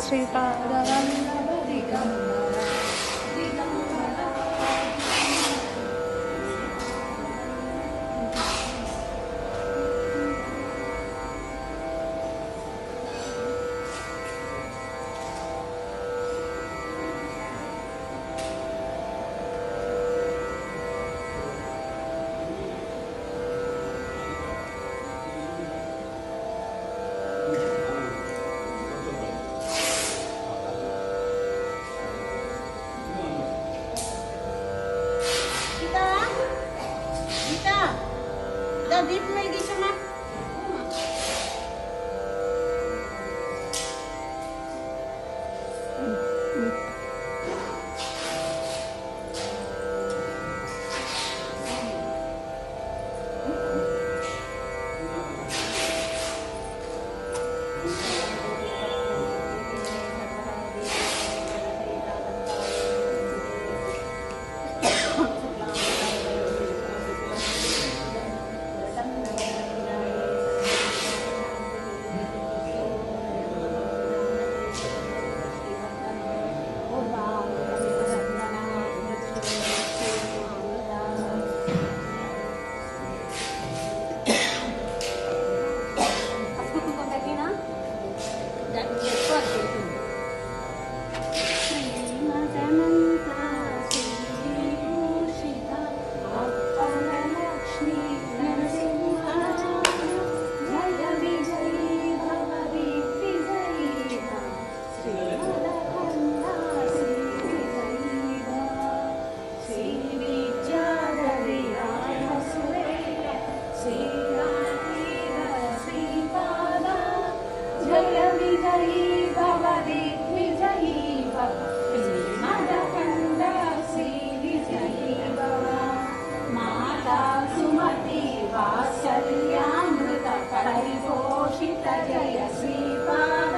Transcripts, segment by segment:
శ్రీపాదవల్లభ దిగంబర దిగంబర. Dito may di siya mak. परिपोषित जय श्रीपाद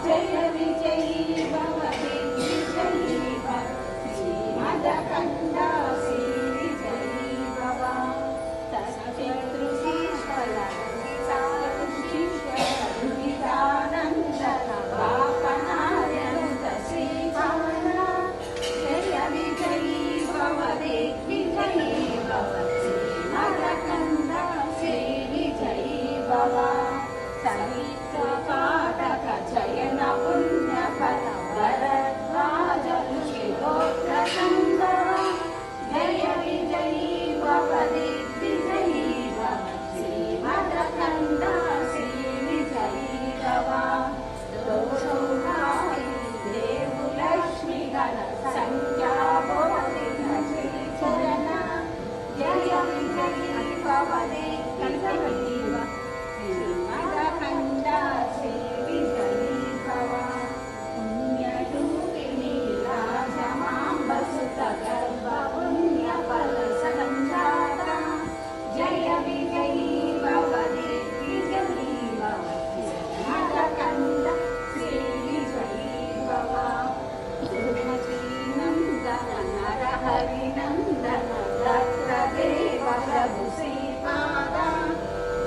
जय विजयी भव विजयी भव श्रीमदकन्द श्री विजयी भव तत्पितृशीश्वर शिष्यविदानन्दन पापनायनुत श्रीपाद जय विजयी भव विजयी भव श्रीमदकन्द श्री विजयी भव सवित्रपाठक चयन पुण्यफल वरद्वाज ऋषिगोत्रसंगम जय विजयी भव दिग्विजयी भव श्रीमदकन्द श्री विजयी भव दोषौहारी देवलक्ष्मी गण संख्याबोधिन श्रीचरण जय विजयी भव दिग्विजयी भव श्रीमदकन्द श्री विजयी भव पुण्यरूपिणी राजमाम्बसुत गर्भ पुण्यफल संजाता जय विजयी भव दिग्विजयी भव श्रीमदकन्द श्री विजयी भव दुर्मतीनन्दन नरहरिनन्दन दत्तदेव प्रभु श्रीपाद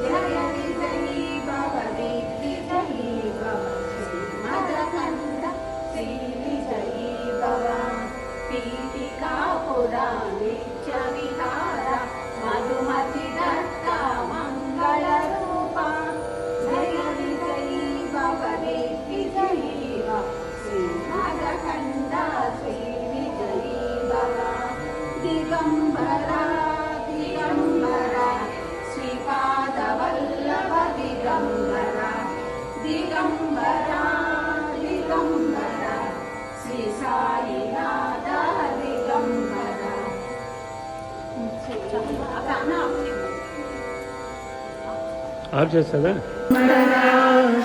जय विजयी भव दिग्विजयी भव श्रीमदकन्द श्री विजयी भव पीठिकापुरा नित्यविहार मधुमति दत्त मङ्गलरूप जय विजयी भव दिग्विजयी भव श्रीमदकन्द श्री विजयी भव दिगम्बरा दिगम्बरा श्रीपादवल्लभ दिगम्बरा दिगम्बरा दिगम्बरा श्री साईनाथ दिगम्बरा आप చేస్తారా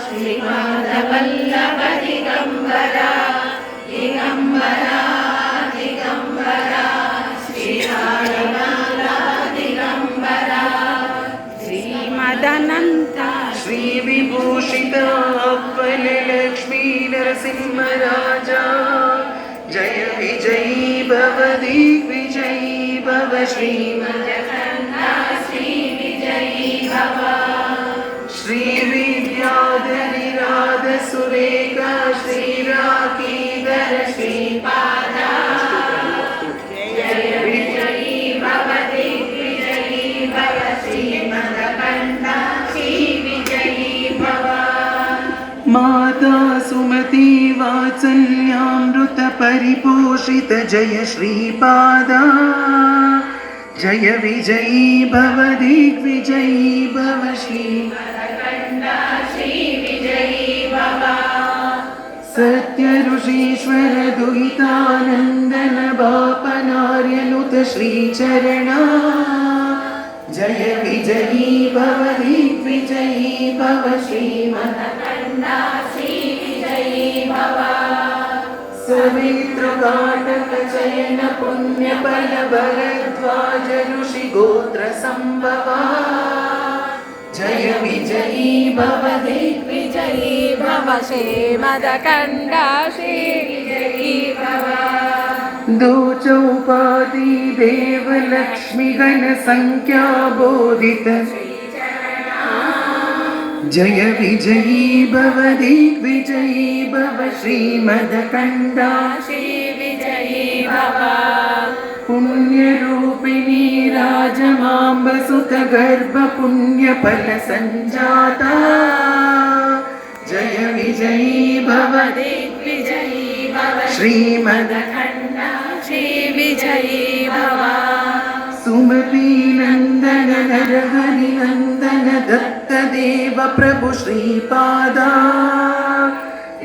శ్రీపాదవల్లభ దిగంబరా దిగంబరా దిగంబరా लक्ष्मी नरसिंहराजा जय विजयी भव दिग्विजयी भव श्रीमदकन्ना श्री विजयी भव श्रीविद्याधरिराध सुरेखा श्रीराकीधर श्रीपादा जय विजयी भव दिग्विजयी भव श्रीमदकन्ना श्री विजयी भव माता सुमती वात्सल्यामृत परिपोषित जय श्रीपादा जय विजयी भव दिग्विजयी भव श्रीमदकन्ना श्री विजयी भव सत्य ऋषीश्वर दुहितानन्दन बापनार्यनुत श्रीचरणा जय विजयी भव दिग्विजयी भव श्रीमदकन्ना श्री विजयी भव सवितृकाटक चयन पुण्य फल भरद्वाज ऋषि गोत्र संभवा जय विजयी भव दिग्विजयी भव श्रीमदकन्ना श्री विजयी भव दो चौपादी देव लक्ष्मी गण संख्या बोधित जय विजयी भव दिग्विजयी भव श्रीमदकन्ना श्री विजयी भव पुण्यरूपिणी राजमाम्ब सुत गर्भ पुण्य फल संजाता जय विजयी भव दिग्विजयी भव श्रीमदकन्ना श्री विजयी भव सुमती नंदन नरहरि नंदन दत्त देव प्रभु श्रीपादा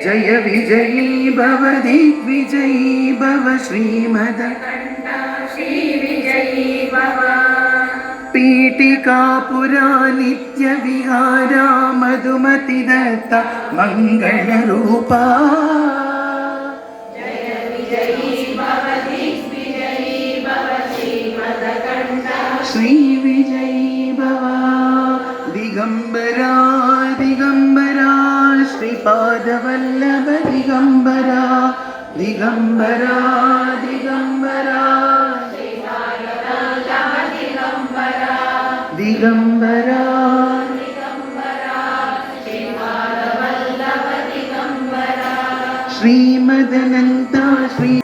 जय विजयी भव दिग्विजयी भव श्रीमदकन्ना श्री विजयी भव पीठिकापुरा नित्य विहारा मधुमति दत्ता मंगल रूपा जय विजयी भव दिग्विजयी भव श्रीमदकन्ना श्री विजयी भव दिगंबरा दिगंबरा श्रीपादवल्लभ दिगंबरा दिगंबरा दिगंबरा दिगंबरा श्रीमदनन्ता श्री